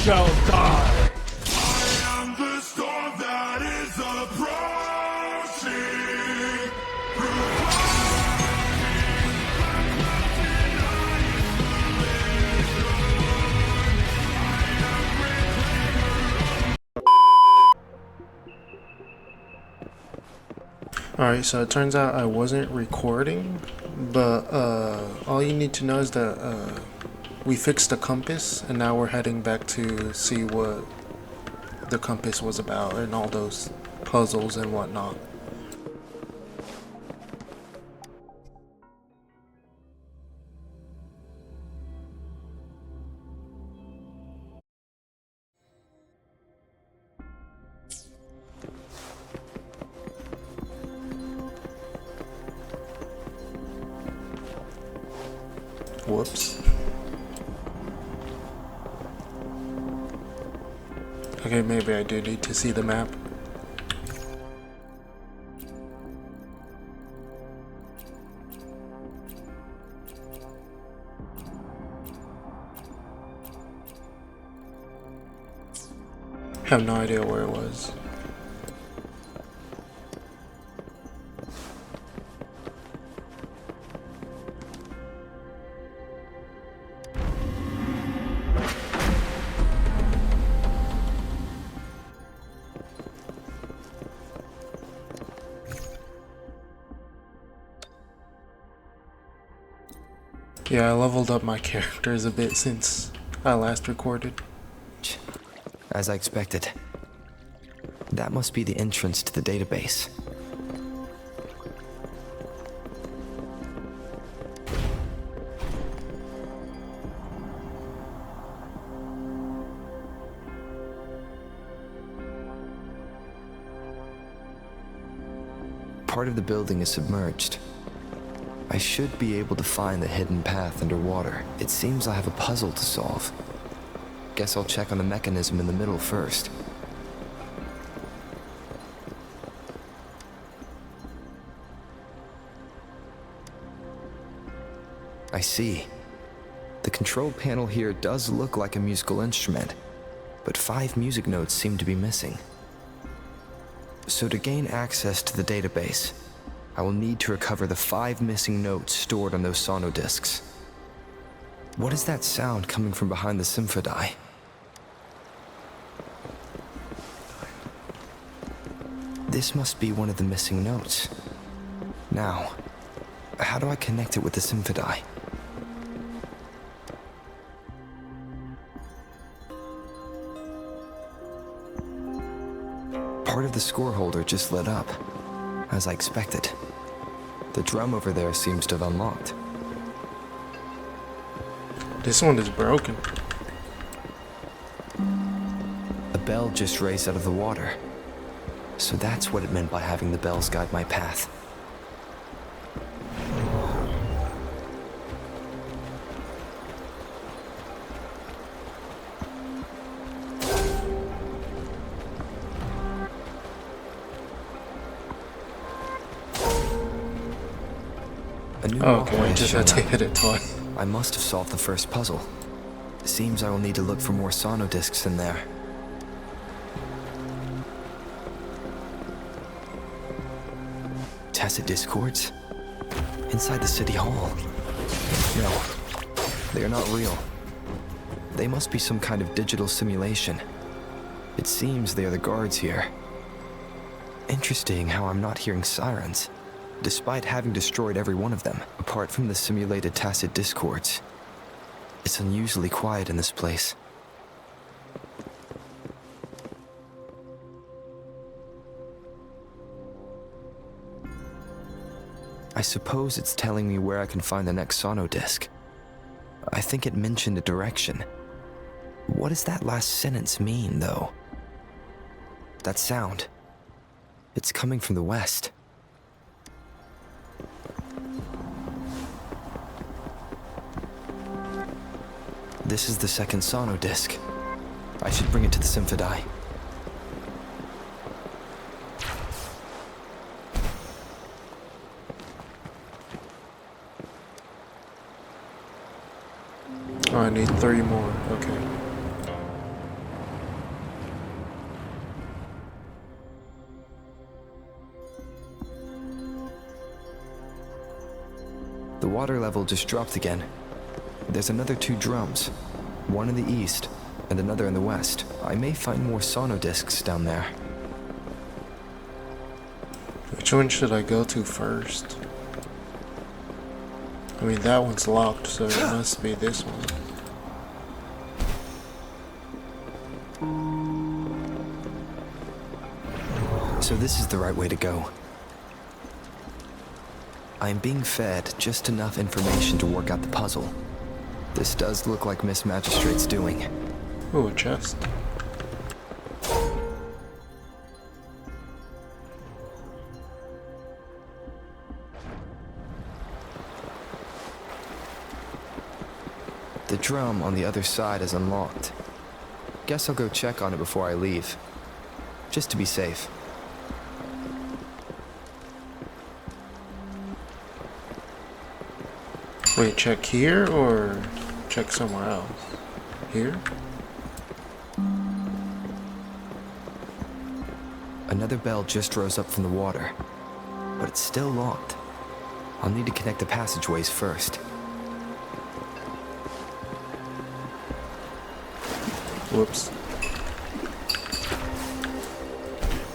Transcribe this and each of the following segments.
shall die. I am the storm that is approaching. Alright, so it turns out I wasn't recording, but all you need to know is that we fixed the compass, and now we're heading back to see what the compass was about and all those puzzles and whatnot. Whoops. Okay, maybe I do need to see the map. Have no idea where it was. Yeah, I leveled up my characters a bit since I last recorded. As I expected. That must be the entrance to the database. Part of the building is submerged. I should be able to find the hidden path underwater. It seems I have a puzzle to solve. Guess I'll check on the mechanism in the middle first. I see. The control panel here does look like a musical instrument, but 5 music notes seem to be missing. So to gain access to the database, I will need to recover the 5 missing notes stored on those sonodiscs. What is that sound coming from behind the symphony? This must be one of the missing notes. Now, how do I connect it with the symphony? Part of the score holder just lit up, as I expected. The drum over there seems to have unlocked. This one is broken. A bell just raised out of the water. So that's what it meant by having the bells guide my path. A new Okay, walkway I just had to hit it twice. I must have solved the first puzzle. Seems I will need to look for more sonodiscs in there. Tacit discords? Inside the city hall? No, they are not real. They must be some kind of digital simulation. It seems they are the guards here. Interesting how I'm not hearing sirens, despite having destroyed every one of them, apart from the simulated tacit discords. It's unusually quiet in this place. I suppose it's telling me where I can find the next sonodisc. I think it mentioned a direction. What does that last sentence mean, though? That sound. It's coming from the west. This is the second sonodisc. I should bring it to the symphony. Oh, I need 3 more. Okay. The water level just dropped again. There's another 2 drums, one in the east and another in the west. I may find more sonodiscs down there. Which one should I go to first? I mean, that one's locked, so it must be this one. So this is the right way to go. I'm being fed just enough information to work out the puzzle. This does look like Miss Magistrate's doing. Ooh, a chest. The drum on the other side is unlocked. Guess I'll go check on it before I leave. Just to be safe. Wait, check here or check somewhere else? Here? Another bell just rose up from the water, but it's still locked. I'll need to connect the passageways first. Whoops.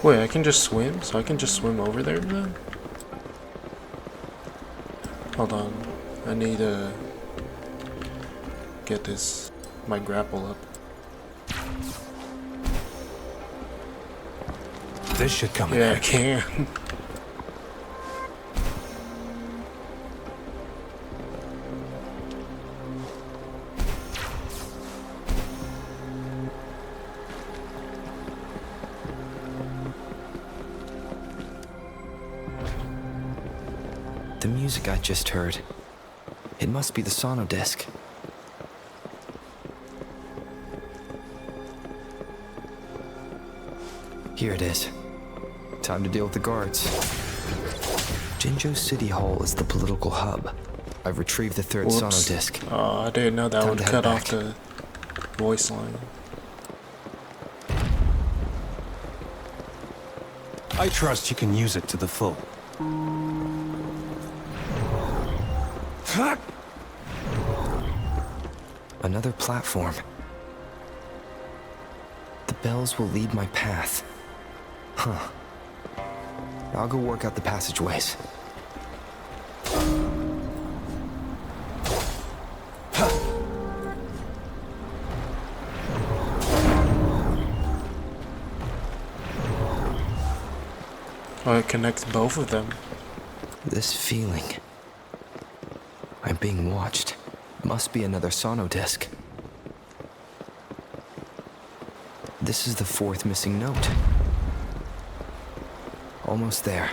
Wait, I can just swim? So I can just swim over there then? Hold on. I need to get my grapple up. This should come in Yeah, I handy. can. The music I just heard. It must be the sonodisc. Here it is. Time to deal with the guards. Jinzhou City Hall is the political hub. I've retrieved the third Whoops. sonodisc. Oh, I didn't know that Time would to head cut off back. the voice line. I trust you can use it to the full. Another platform. The bells will lead my path. Huh. I'll go work out the passageways. Oh, it connects both of them. This feeling. I'm being watched. Must be another sonodisc. This is the 4th missing note. Almost there.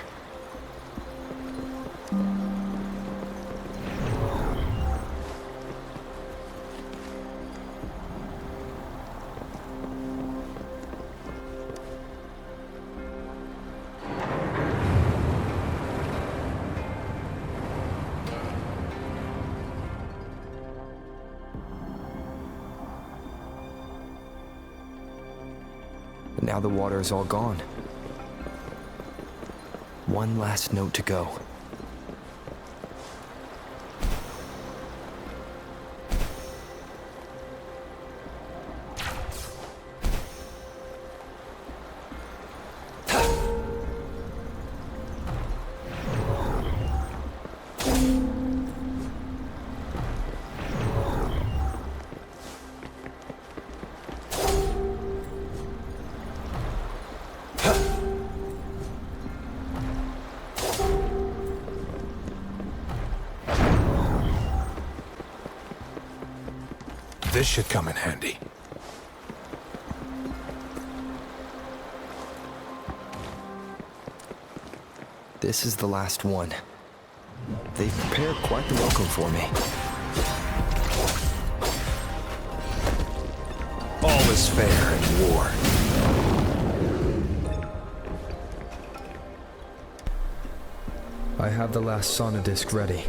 Now the water is all gone. One last note to go. This should come in handy. This is the last one. They've prepared quite the welcome for me. All is fair in war. I have the last sonodisc ready.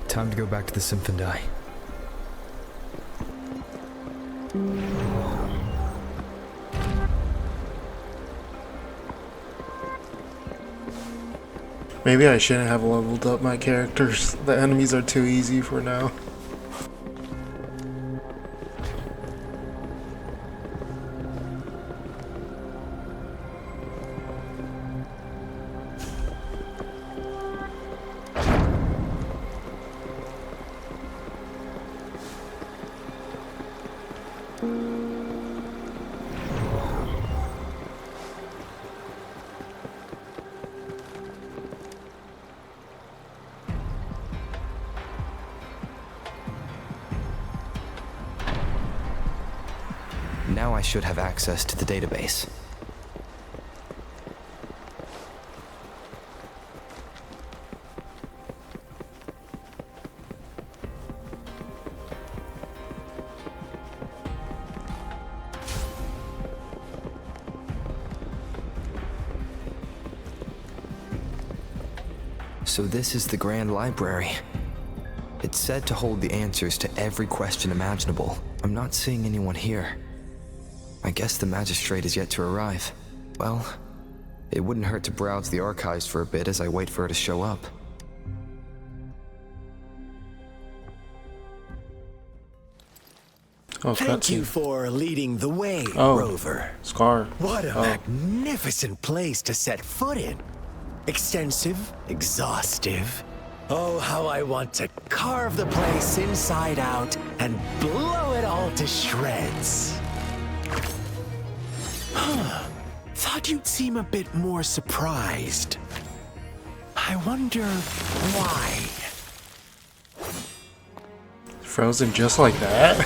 Time to go back to the Symphony. Maybe I shouldn't have leveled up my characters. The enemies are too easy for now. Now I should have access to the database. So this is the Grand Library. It's said to hold the answers to every question imaginable. I'm not seeing anyone here. I guess the magistrate is yet to arrive. Well, it wouldn't hurt to browse the archives for a bit as I wait for her to show up. Oh, Thank you cutscene. for leading the way, Oh. Rover. Scar. What a Oh. magnificent place to set foot in. Extensive, exhaustive. Oh, how I want to carve the place inside out and blow it all to shreds. Thought you'd seem a bit more surprised. I wonder why. Frozen just like that?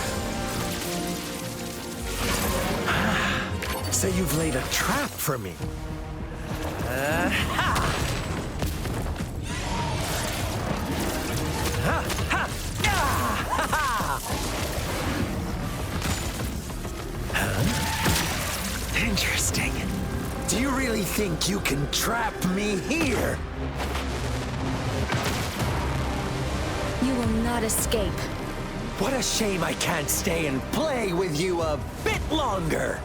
So you've laid a trap for me. Interesting. Do you really think you can trap me here? You will not escape. What a shame I can't stay and play with you a bit longer.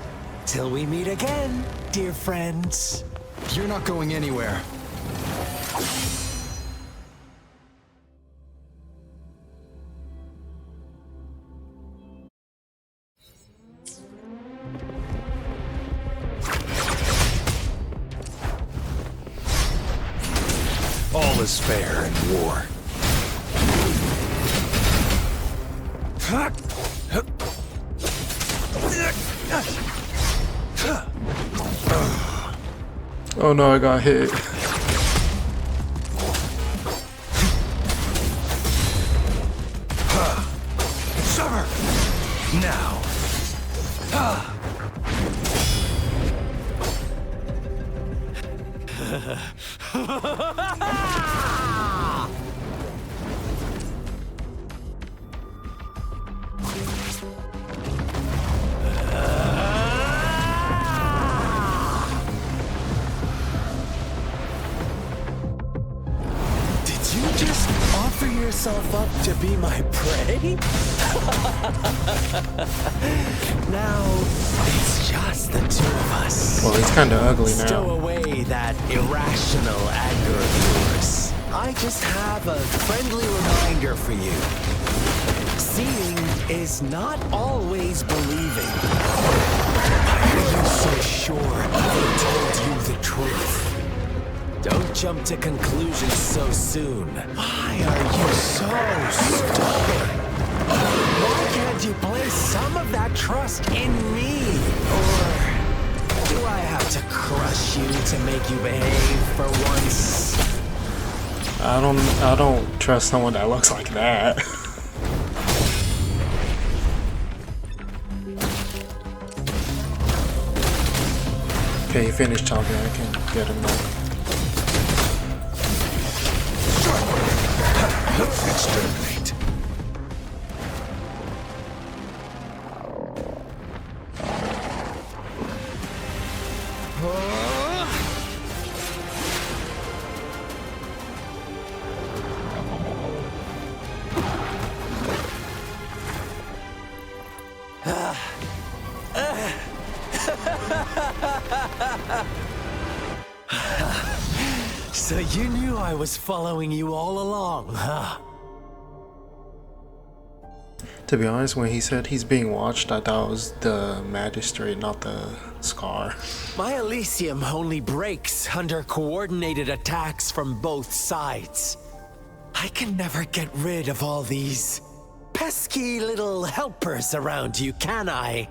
Till we meet again, dear friends. You're not going anywhere. All is fair in war. Oh no, I got hit. Summer! Now! Did you just offer yourself up to be my prey? Now, it's just the two of us. Well, he's kinda ugly Stow now. away that irrational anger of yours. I just have a friendly reminder for you. Seeing is not always believing. Why are you so sure they told you the truth? Don't jump to conclusions so soon. Why are you so stubborn? Why can't you place some of that trust in me? Or do I have to crush you to make you behave for once? I don't trust someone that looks like that. Okay, finish talking. I can get him now. Exterminate. So you knew I was following you all along, huh? To be honest, when he said he's being watched, I thought it was the magistrate, not the Scar. My Elysium only breaks under coordinated attacks from both sides. I can never get rid of all these pesky little helpers around you, can I?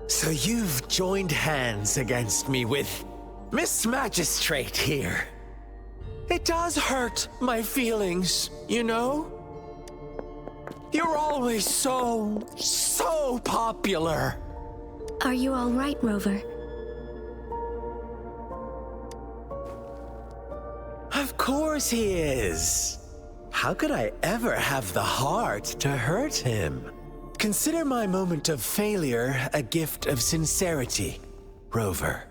So you've joined hands against me with Miss Magistrate here. It does hurt my feelings, you know? You're always so popular. Are you all right, Rover? Of course he is. How could I ever have the heart to hurt him? Consider my moment of failure a gift of sincerity, Rover.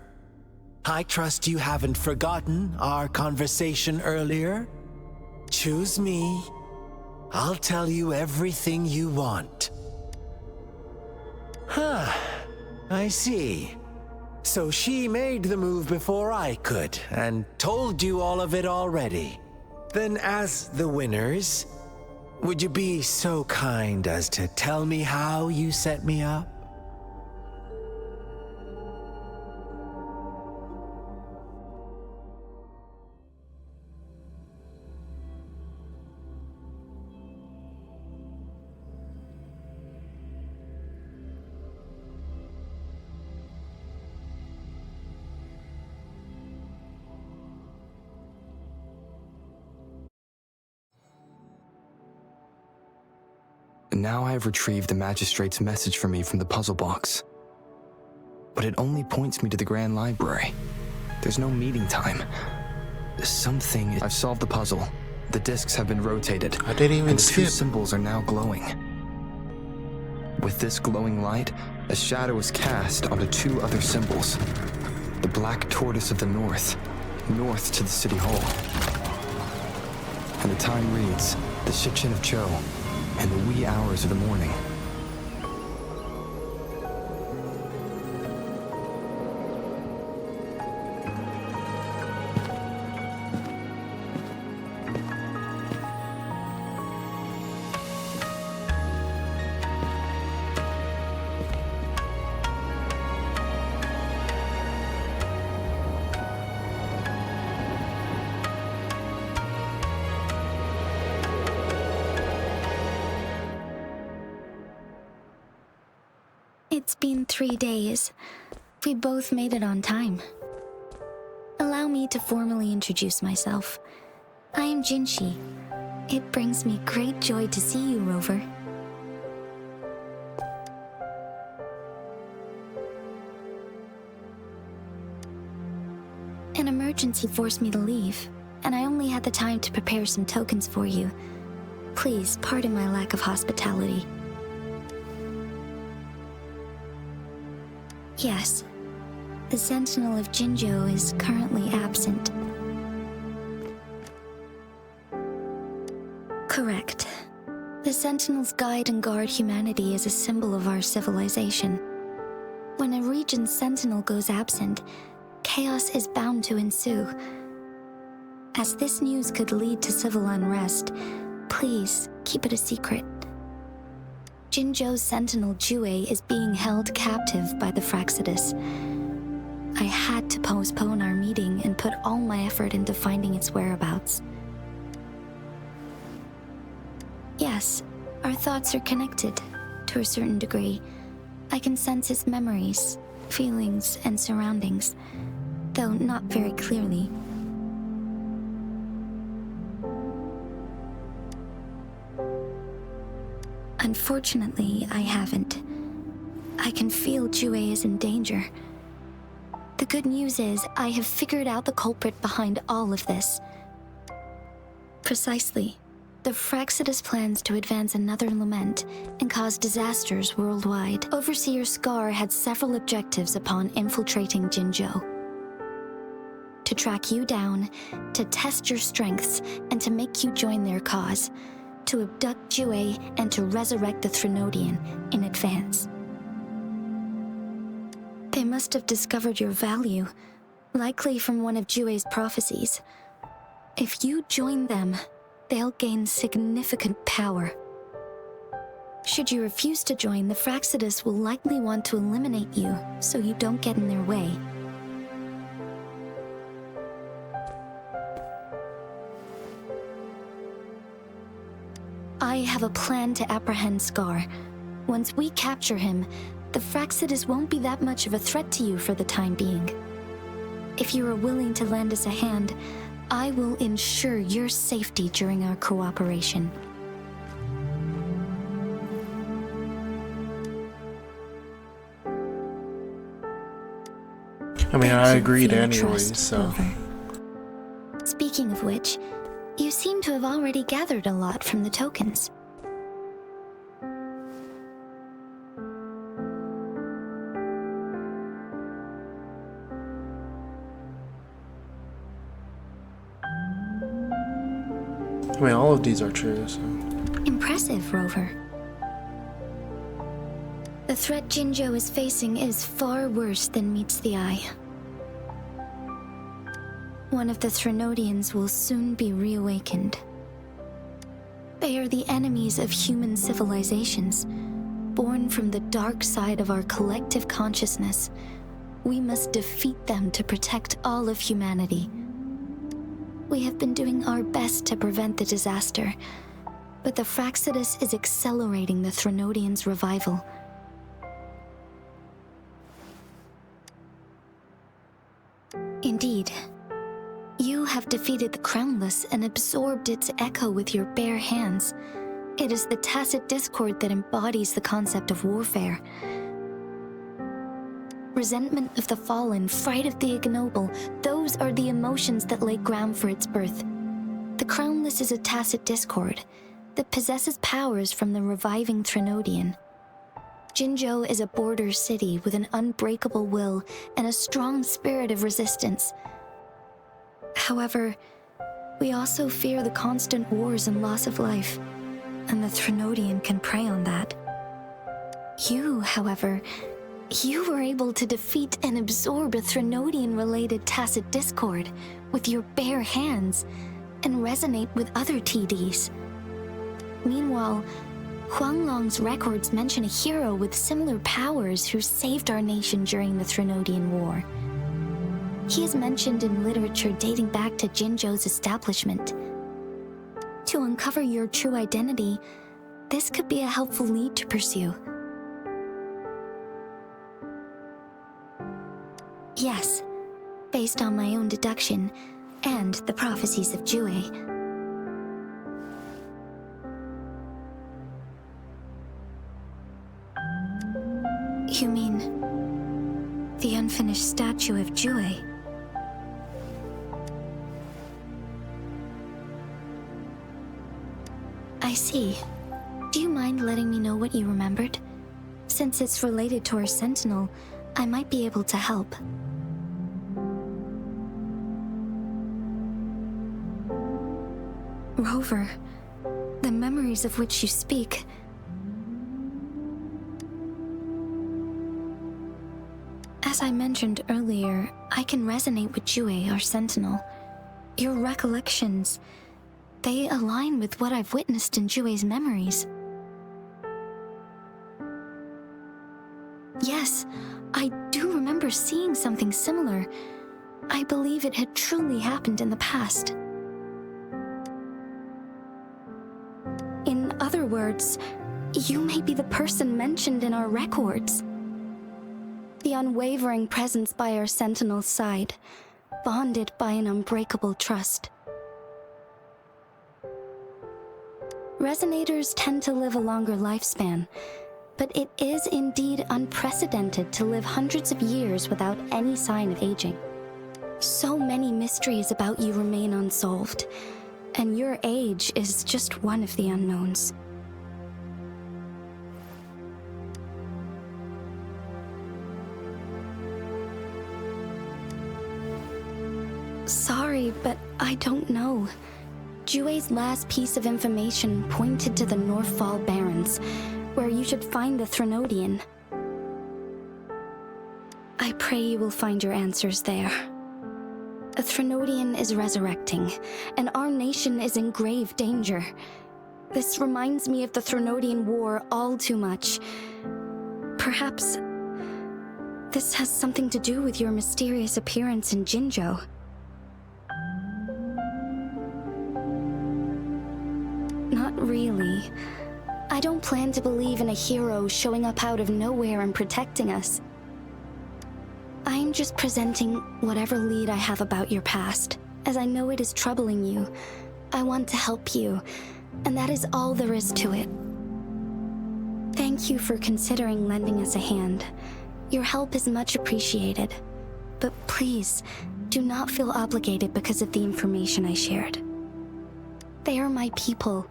I trust you haven't forgotten our conversation earlier. Choose me. I'll tell you everything you want. Huh. I see. So she made the move before I could, and told you all of it already. Then as the winners, would you be so kind as to tell me how you set me up? Now I have retrieved the magistrate's message for me from the puzzle box. But it only points me to the Grand Library. There's no meeting time. Something... I've solved the puzzle. The discs have been rotated. I didn't even and the two skip. symbols are now glowing. With this glowing light, a shadow is cast onto two other symbols. The black tortoise of the north to the city hall. And the time reads, the Shichin of Cho, in the wee hours of the morning. It's been 3 days. We both made it on time. Allow me to formally introduce myself. I am Jinshi. It brings me great joy to see you, Rover. An emergency forced me to leave, and I only had the time to prepare some tokens for you. Please pardon my lack of hospitality. Yes, the Sentinel of Jinzhou is currently absent. Correct. The Sentinels guide and guard humanity as a symbol of our civilization. When a region's Sentinel goes absent, chaos is bound to ensue. As this news could lead to civil unrest, please keep it a secret. Jinzhou's Sentinel Jue is being held captive by the Fraxidus. I had to postpone our meeting and put all my effort into finding its whereabouts. Yes, our thoughts are connected, to a certain degree. I can sense its memories, feelings, and surroundings, though not very clearly. Unfortunately, I haven't. I can feel Jue is in danger. The good news is, I have figured out the culprit behind all of this. Precisely. The Fraxidus plans to advance another lament and cause disasters worldwide. Overseer Scar had several objectives upon infiltrating Jinzhou. To track you down, to test your strengths, and to make you join their cause. To abduct Jue and to resurrect the Threnodian in advance. They must have discovered your value, likely from one of Jue's prophecies. If you join them, they'll gain significant power. Should you refuse to join, the Fraxidus will likely want to eliminate you, so you don't get in their way. I have a plan to apprehend Scar. Once we capture him, the Fraxidus won't be that much of a threat to you for the time being. If you are willing to lend us a hand, I will ensure your safety during our cooperation. I mean, I Thank you agreed for your anyway, trust, so... Rover. Speaking of which, you seem to have already gathered a lot from the tokens. I mean, all of these are true, so... Impressive, Rover. The threat Jinzhou is facing is far worse than meets the eye. One of the Threnodians will soon be reawakened. They are the enemies of human civilizations, born from the dark side of our collective consciousness. We must defeat them to protect all of humanity. We have been doing our best to prevent the disaster, but the Fraxidus is accelerating the Threnodians' revival. Indeed, you have defeated the Crownless and absorbed its echo with your bare hands. It is the tacit discord that embodies the concept of warfare. Resentment of the fallen, fright of the ignoble, those are the emotions that lay ground for its birth. The Crownless is a tacit discord that possesses powers from the reviving Threnodian. Jinzhou is a border city with an unbreakable will and a strong spirit of resistance. However, we also fear the constant wars and loss of life, and the Threnodian can prey on that. You, however, you were able to defeat and absorb a Threnodian-related tacit discord with your bare hands and resonate with other TDs. Meanwhile, Huanglong's records mention a hero with similar powers who saved our nation during the Threnodian War. He is mentioned in literature dating back to Jinzhou's establishment. To uncover your true identity, this could be a helpful lead to pursue. Yes, based on my own deduction and the prophecies of Jue. You mean the unfinished statue of Jue? I see. Do you mind letting me know what you remembered? Since it's related to our sentinel, I might be able to help. Rover, the memories of which you speak... As I mentioned earlier, I can resonate with Jue, our sentinel. Your recollections, they align with what I've witnessed in Jue's memories. Yes, I do remember seeing something similar. I believe it had truly happened in the past. In other words, you may be the person mentioned in our records. The unwavering presence by our sentinel's side, bonded by an unbreakable trust. Resonators tend to live a longer lifespan, but it is indeed unprecedented to live hundreds of years without any sign of aging. So many mysteries about you remain unsolved, and your age is just one of the unknowns. Sorry, but I don't know. Jue's last piece of information pointed to the Northfall Barrens, where you should find the Threnodian. I pray you will find your answers there. A Threnodian is resurrecting, and our nation is in grave danger. This reminds me of the Threnodian War all too much. Perhaps this has something to do with your mysterious appearance in Jinzhou. Not really. I don't plan to believe in a hero showing up out of nowhere and protecting us. I'm just presenting whatever lead I have about your past, as I know it is troubling you. I want to help you, and that is all there is to it. Thank you for considering lending us a hand. Your help is much appreciated. But please, do not feel obligated because of the information I shared. They are my people,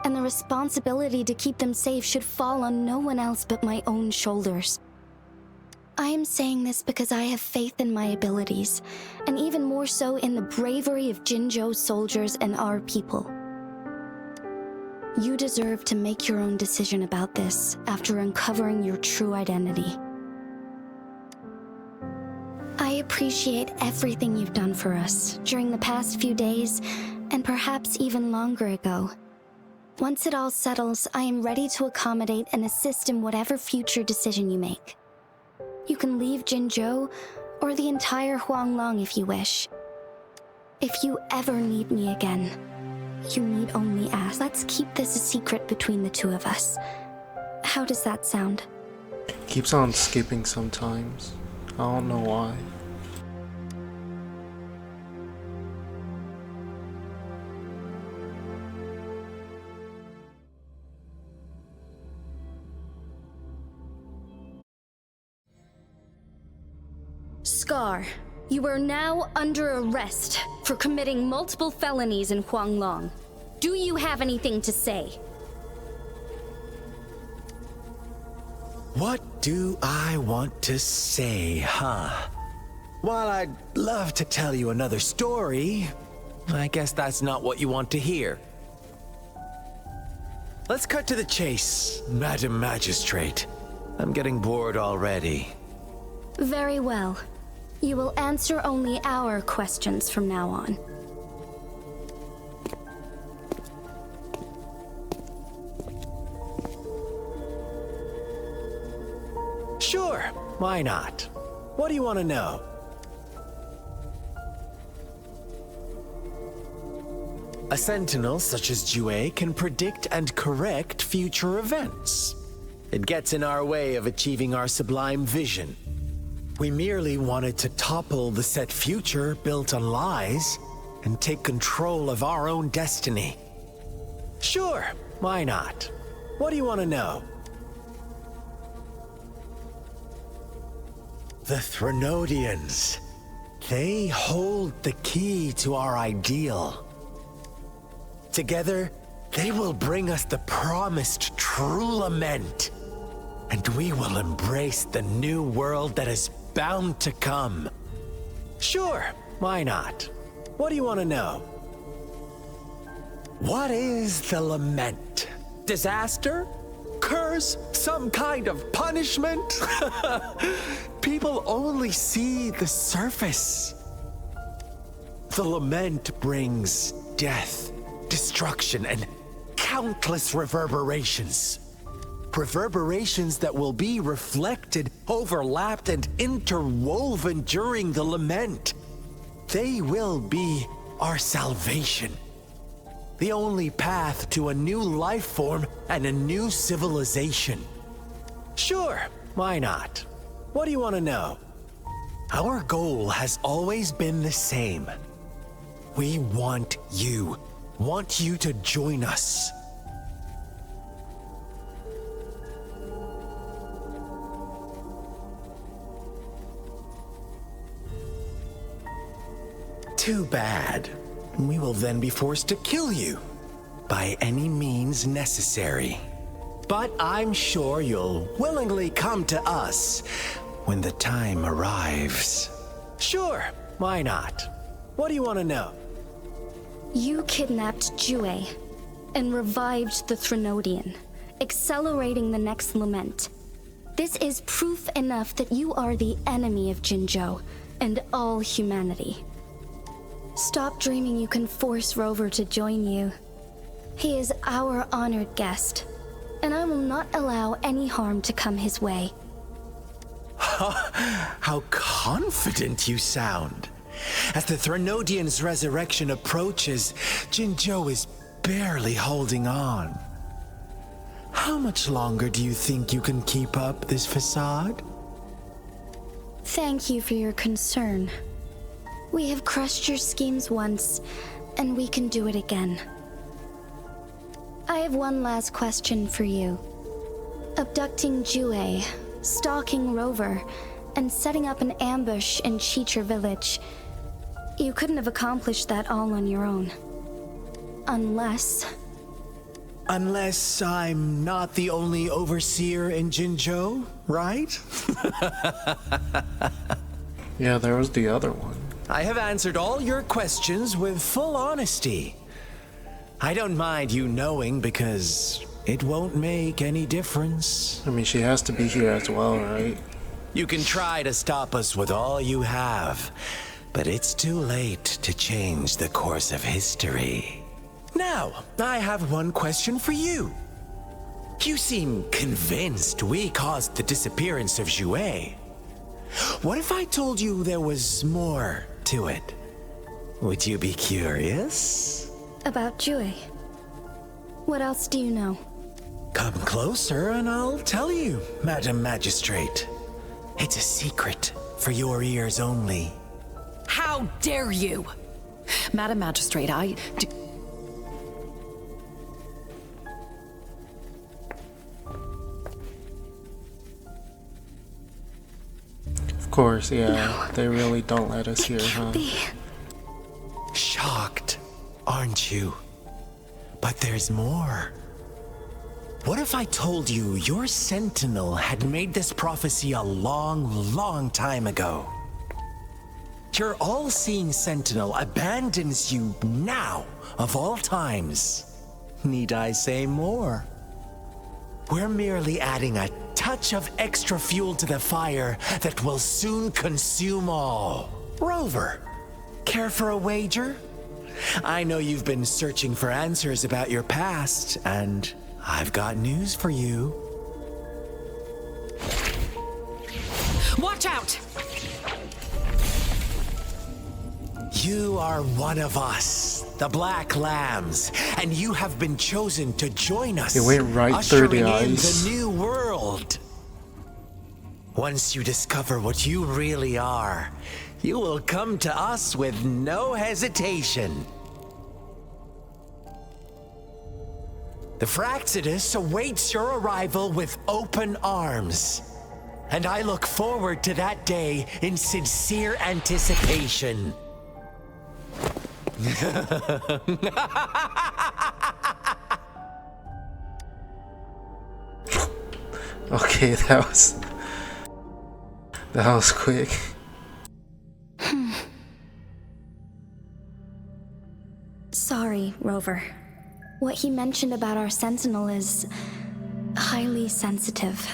and the responsibility to keep them safe should fall on no one else but my own shoulders. I am saying this because I have faith in my abilities, and even more so in the bravery of Jinzhou soldiers and our people. You deserve to make your own decision about this after uncovering your true identity. I appreciate everything you've done for us during the past few days, and perhaps even longer ago. Once it all settles, I am ready to accommodate and assist in whatever future decision you make. You can leave Jinzhou, or the entire Huanglong if you wish. If you ever need me again, you need only ask. Let's keep this a secret between the two of us. How does that sound? Keeps on skipping sometimes. I don't know why. Scar, you are now under arrest for committing multiple felonies in Huanglong. Do you have anything to say? What do I want to say, huh? While I'd love to tell you another story, I guess that's not what you want to hear. Let's cut to the chase, Madam Magistrate. I'm getting bored already. Very well. You will answer only our questions from now on. Sure, why not? What do you want to know? A sentinel such as Jue can predict and correct future events. It gets in our way of achieving our sublime vision. We merely wanted to topple the set future built on lies and take control of our own destiny. Sure, why not? What do you want to know? The Threnodians. They hold the key to our ideal. Together, they will bring us the promised true lament. And we will embrace the new world that is bound to come. Sure, why not? What do you want to know? What is the lament? Disaster? Curse? Some kind of punishment? People only see the surface. The lament brings death, destruction, and countless reverberations. Reverberations that will be reflected, overlapped, and interwoven during the lament. They will be our salvation. The only path to a new life form and a new civilization. Sure, why not? What do you want to know? Our goal has always been the same. We want you to join us. Too bad. We will then be forced to kill you by any means necessary. But I'm sure you'll willingly come to us when the time arrives. Sure, why not? What do you want to know? You kidnapped Jue and revived the Threnodian, accelerating the next lament. This is proof enough that you are the enemy of Jinzhou and all humanity. Stop dreaming you can force Rover to join you. He is our honored guest, and I will not allow any harm to come his way. How confident you sound. As the Threnodian's resurrection approaches, Jinzhou is barely holding on. How much longer do you think you can keep up this facade? Thank you for your concern. We have crushed your schemes once, and we can do it again. I have one last question for you. Abducting Jue, stalking Rover, and setting up an ambush in Cheecher Village. You couldn't have accomplished that all on your own. Unless I'm not the only overseer in Jinzhou, right? Yeah, there was the other one. I have answered all your questions with full honesty. I don't mind you knowing because it won't make any difference. I mean, she has to be here as well, right? You can try to stop us with all you have, but it's too late to change the course of history. Now, I have one question for you. You seem convinced we caused the disappearance of Jue. What if I told you there was more to it? Would you be curious? about Jue. What else do you know? Come closer and I'll tell you, Madam Magistrate. It's a secret for your ears only. How dare you! Madam Magistrate, Of course, yeah. They really don't let us hear, huh? Shocked, aren't you? But there's more. What if I told you your sentinel had made this prophecy a long, long time ago? Your all-seeing sentinel abandons you now, of all times. Need I say more? We're merely adding a touch of extra fuel to the fire that will soon consume all. Rover, care for a wager? I know you've been searching for answers about your past, and I've got news for you. watch out! You are one of us, the Black Lambs, and you have been chosen to join us. It went right through the ushering in eyes. the new world. Once you discover what you really are, you will come to us with no hesitation. The Fraxidus awaits your arrival with open arms, and I look forward to that day in sincere anticipation. Okay, that was quick. Sorry, Rover. What he mentioned about our sentinel is highly sensitive.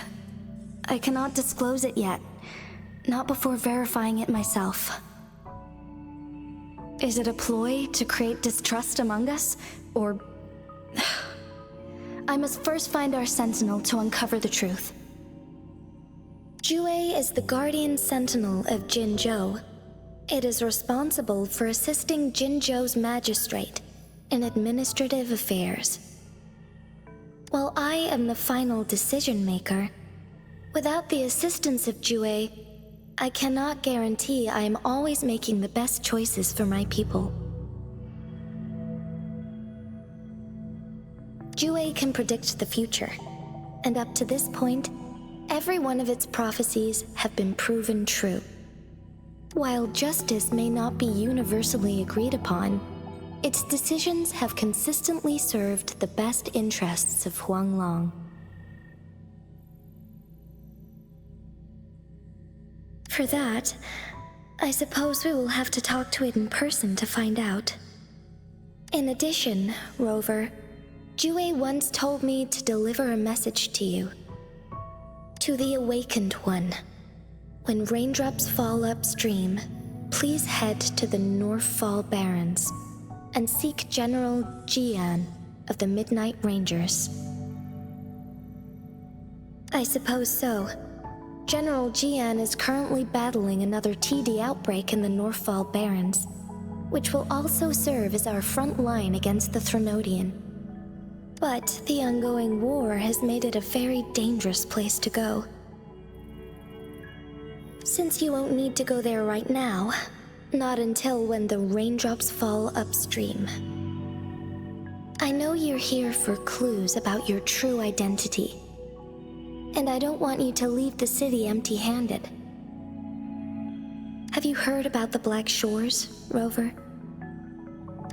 I cannot disclose it yet, not before verifying it myself. Is it a ploy to create distrust among us, or... I must first find our sentinel to uncover the truth. Jue is the guardian sentinel of Jinzhou. It is responsible for assisting Jinzhou's magistrate in administrative affairs. While I am the final decision maker, without the assistance of Jue, I cannot guarantee I am always making the best choices for my people. Jue can predict the future, and up to this point, every one of its prophecies have been proven true. While justice may not be universally agreed upon, its decisions have consistently served the best interests of Huanglong. For that, I suppose we will have to talk to it in person to find out. In addition, Rover, Jue once told me to deliver a message to you. To the Awakened One. When raindrops fall upstream, please head to the Northfall Barrens and seek General Jian of the Midnight Rangers. I suppose so. General Jian is currently battling another TD outbreak in the Northfall Barrens, which will also serve as our front line against the Threnodian. But the ongoing war has made it a very dangerous place to go. Since you won't need to go there right now, not until when the raindrops fall upstream. I know you're here for clues about your true identity, and I don't want you to leave the city empty-handed. Have you heard about the Black Shores, Rover?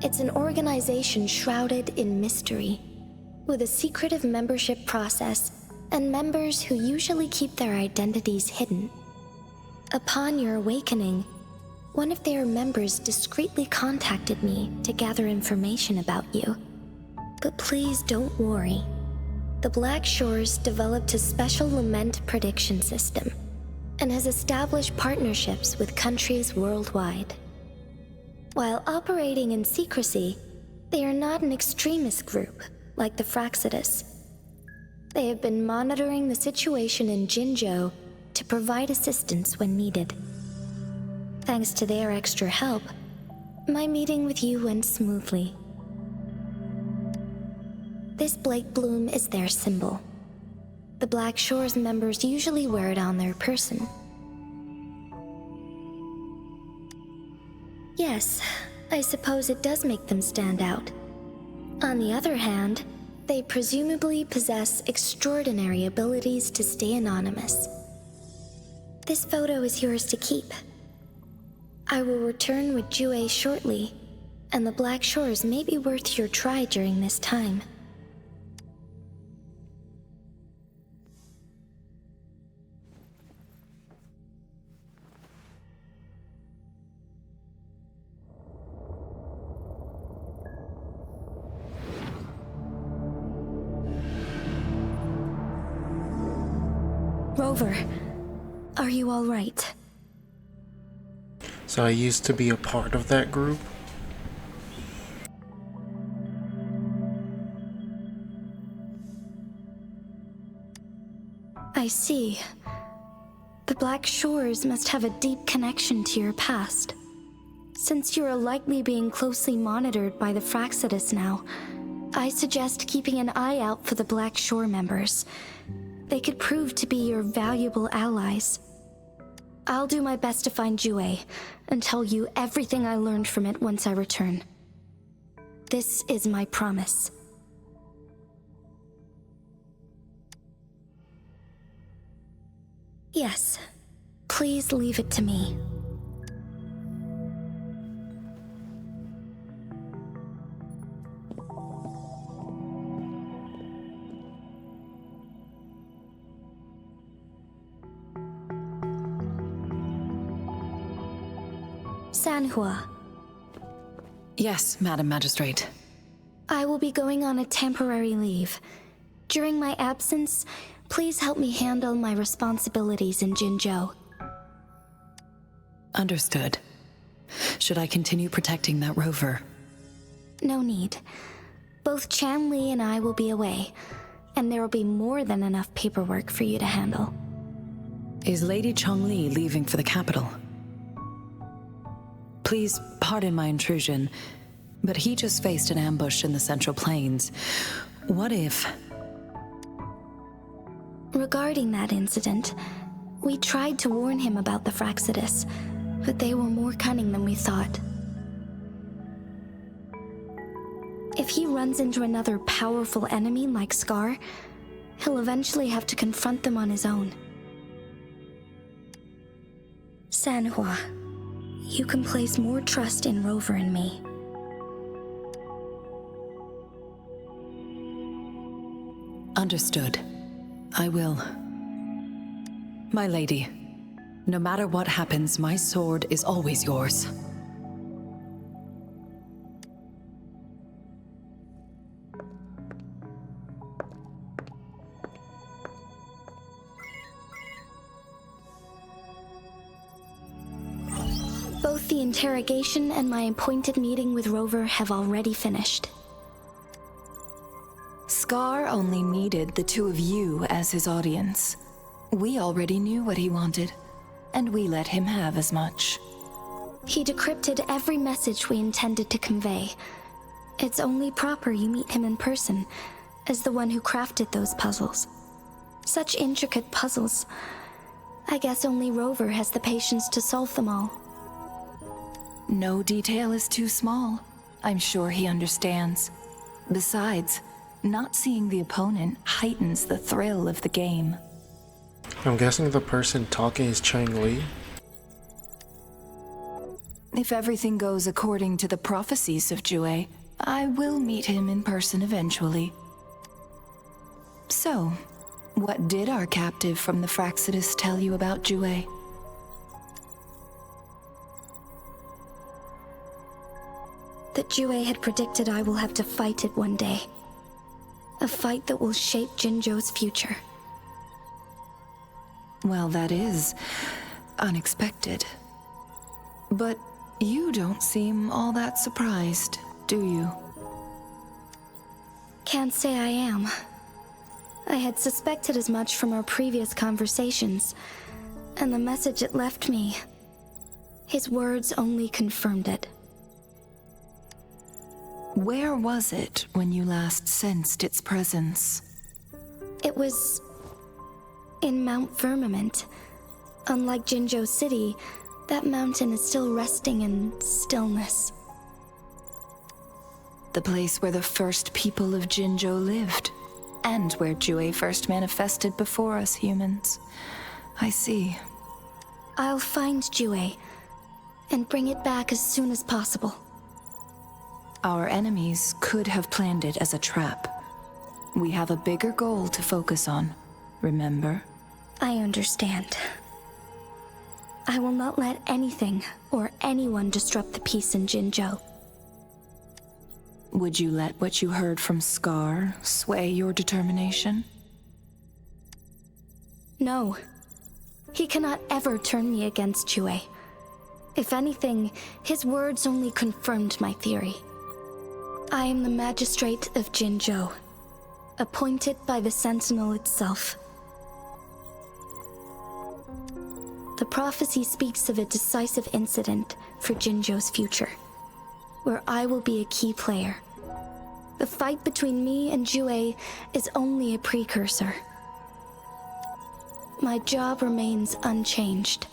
It's an organization shrouded in mystery, with a secretive membership process and members who usually keep their identities hidden. Upon your awakening, one of their members discreetly contacted me to gather information about you. But please don't worry. The Black Shores developed a special lament prediction system and has established partnerships with countries worldwide. While operating in secrecy, they are not an extremist group like the Fraxidus. They have been monitoring the situation in Jinzhou to provide assistance when needed. Thanks to their extra help, my meeting with you went smoothly. This Blake Bloom is their symbol. The Black Shores members usually wear it on their person. Yes, I suppose it does make them stand out. On the other hand, they presumably possess extraordinary abilities to stay anonymous. This photo is yours to keep. I will return with Jue shortly, and the Black Shores may be worth your try during this time. Rover, are you all right? So I used to be a part of that group. I see. The Black Shores must have a deep connection to your past. Since you are likely being closely monitored by the Fraxidus now, I suggest keeping an eye out for the Black Shore members. They could prove to be your valuable allies. I'll do my best to find Jue and tell you everything I learned from it once I return. This is my promise. Yes, please leave it to me. Sanhua. Yes, Madam Magistrate. I will be going on a temporary leave. During my absence, please help me handle my responsibilities in Jinzhou. Understood. Should I continue protecting that rover? No need. Both Chanli and I will be away, and there will be more than enough paperwork for you to handle. Is Lady Chongli leaving for the capital? Please pardon my intrusion, but he just faced an ambush in the Central Plains. What if... Regarding that incident, we tried to warn him about the Fraxidus, but they were more cunning than we thought. If he runs into another powerful enemy like Scar, he'll eventually have to confront them on his own. Sanhua, you can place more trust in Rover and me. Understood. I will. My lady, no matter what happens, my sword is always yours. Both the interrogation and my appointed meeting with Rover have already finished. Scar only needed the two of you as his audience. We already knew what he wanted, and we let him have as much. He decrypted every message we intended to convey. It's only proper you meet him in person, as the one who crafted those puzzles. Such intricate puzzles. I guess only Rover has the patience to solve them all. No detail is too small. I'm sure he understands. Besides, not seeing the opponent heightens the thrill of the game. I'm guessing the person talking is Chang Li. If everything goes according to the prophecies of Jue, I will meet him in person eventually. So, what did our captive from the Fraxidus tell you about Jue? That Jue had predicted I will have to fight it one day. A fight that will shape Jinzhou's future. Well, that is unexpected. But you don't seem all that surprised, do you? Can't say I am. I had suspected as much from our previous conversations, and the message it left me. His words only confirmed it. Where was it when you last sensed its presence? It was in Mount Firmament. Unlike Jinzhou City, that mountain is still resting in stillness. The place where the first people of Jinzhou lived, and where Jue first manifested before us humans. I see. I'll find Jue and bring it back as soon as possible. Our enemies could have planned it as a trap. We have a bigger goal to focus on, remember? I understand. I will not let anything or anyone disrupt the peace in Jinzhou. Would you let what you heard from Scar sway your determination? No. He cannot ever turn me against Jue. If anything, his words only confirmed my theory. I am the magistrate of Jinzhou, appointed by the Sentinel itself. The prophecy speaks of a decisive incident for Jinzhou's future, where I will be a key player. The fight between me and Jue is only a precursor. My job remains unchanged.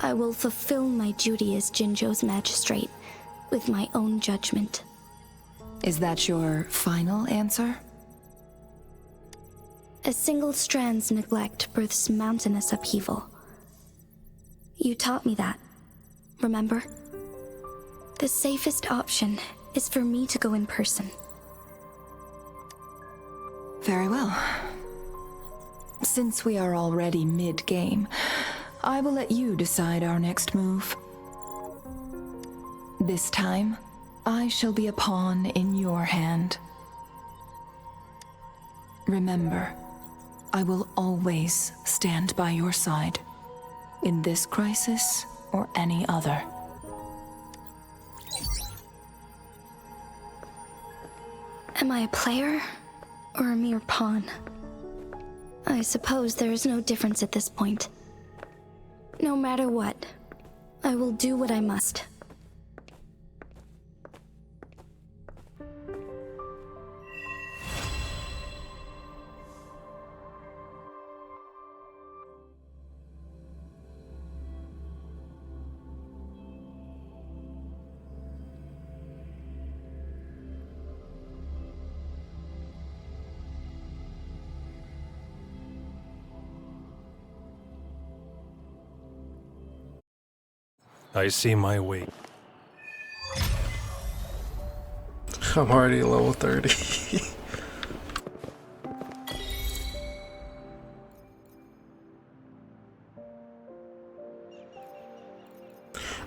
I will fulfill my duty as Jinzhou's magistrate with my own judgment. Is that your final answer? A single strand's neglect births mountainous upheaval. You taught me that, remember? The safest option is for me to go in person. Very well. Since we are already mid-game, I will let you decide our next move. This time, I shall be a pawn in your hand. Remember, I will always stand by your side, in this crisis or any other. Am I a player or a mere pawn? I suppose there is no difference at this point. No matter what, I will do what I must. I see my way. I'm already level 30.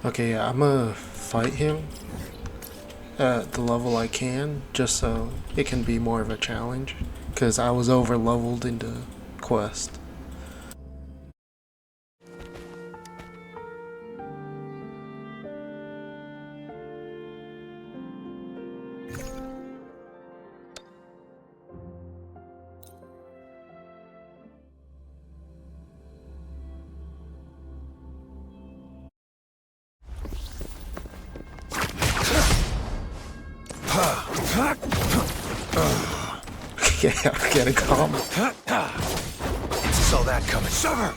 Okay, yeah, I'm gonna fight him at the level I can, just so it can be more of a challenge, because I was over leveled in the quest. Yeah, get it calm. Saw that coming. Sever!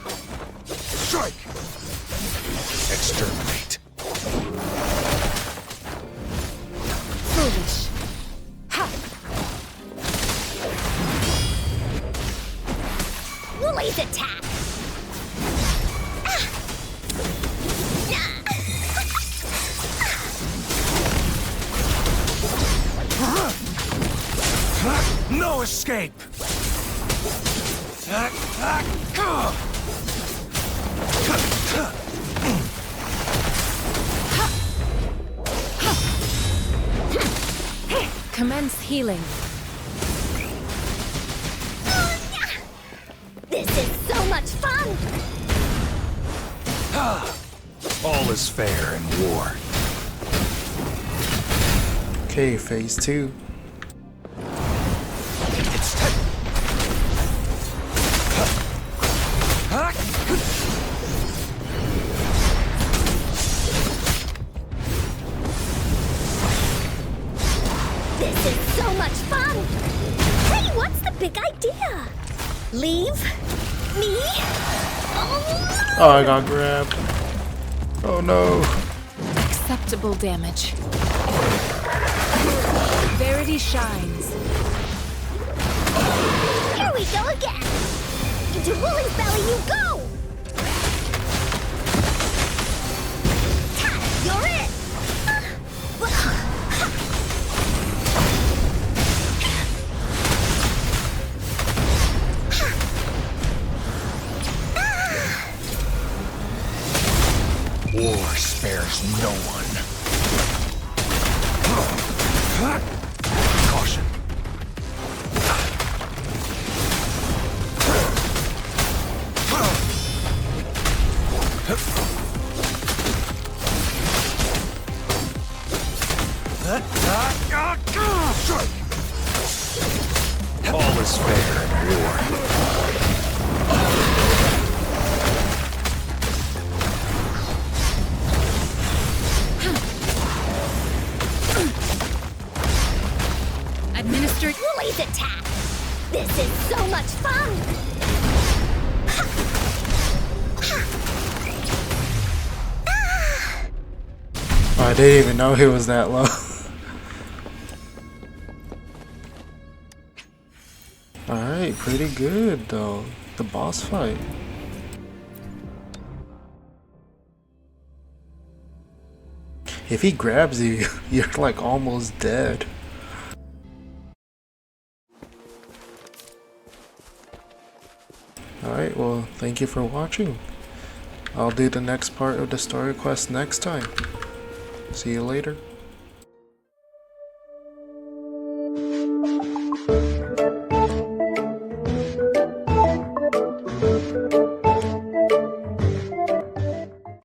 Strike! Exterminate. Foolish. Ha! Woolies attack! No escape! Commence healing. This is so much fun! All is fair in war. Okay, phase 2. It's time. This is so much fun! Hey, what's the big idea? Leave? Me? Oh, Oh, I got grabbed. Oh no. Acceptable damage. Verity shines. here we go again! Into Woolly's belly you go! Ta, you're it! War spares no one. Caution. All is fair in war. Administered. Woolly's attack! This is so much fun! Oh, I didn't even know he was that low. Alright, pretty good though. The boss fight. If he grabs you, you're like almost dead. Alright, well, thank you for watching. I'll do the next part of the story quest next time. See you later.